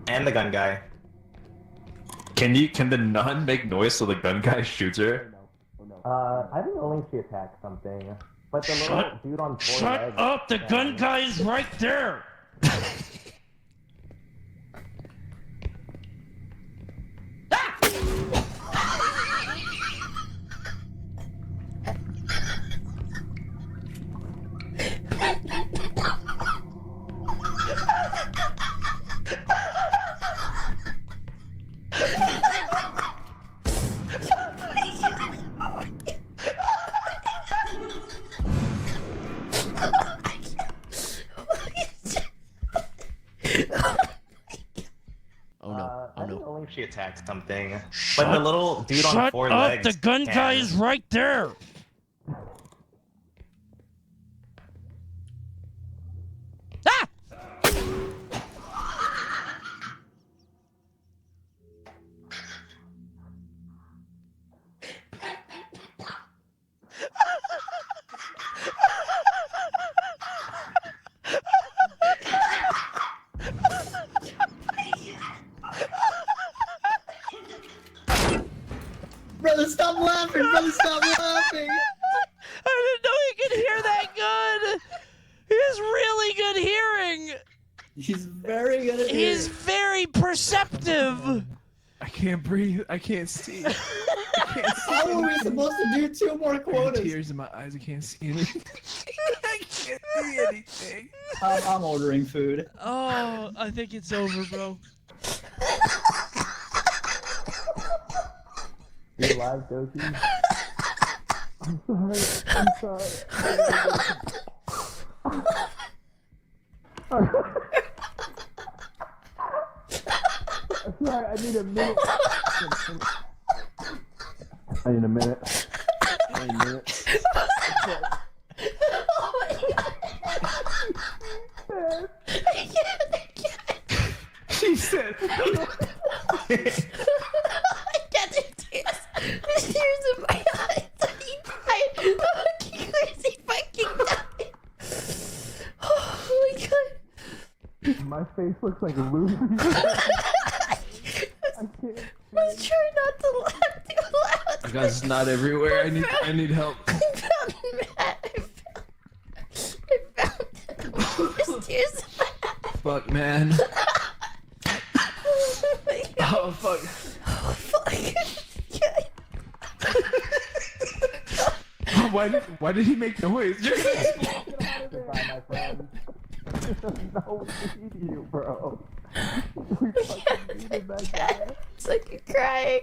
And the gun guy. Can the nun make noise so the gun guy shoots her? I think only if she attacks something. But the little dude on 4 legs... Shut up! The gun guy is right there! I think only if she attacks something. But the little dude on 4 Shut legs... up! The gun guy is right there! Ah! Brother, stop laughing! Brother, stop laughing! I didn't know he could hear that good! He has really good hearing! He's very good at He's very perceptive! I can't breathe. I can't see. I can't see. How are we supposed to do 2 more I have quotas? tears in my eyes. I can't see anything. I can't see anything. I'm ordering food. Oh, I think it's over, bro. You alive, Doki? I'm sorry. I'm sorry, I need a minute. I need a minute. I need a minute. Oh my god. I can't. She said. I can't do tears. There's tears in my eyes. I fucking crazy fucking die. Oh my god. My face looks like a loser. I can't. Let's try not to laugh too loud. I got snot everywhere. I need help. I found Matt. I found him. There's tears in my eyes. Fuck, man. Oh my god. Oh, fuck. Oh fuck. Why did he make noise? Goodbye, my friend. No, we need you, bro. We fucking needed that guy. It's like you're crying.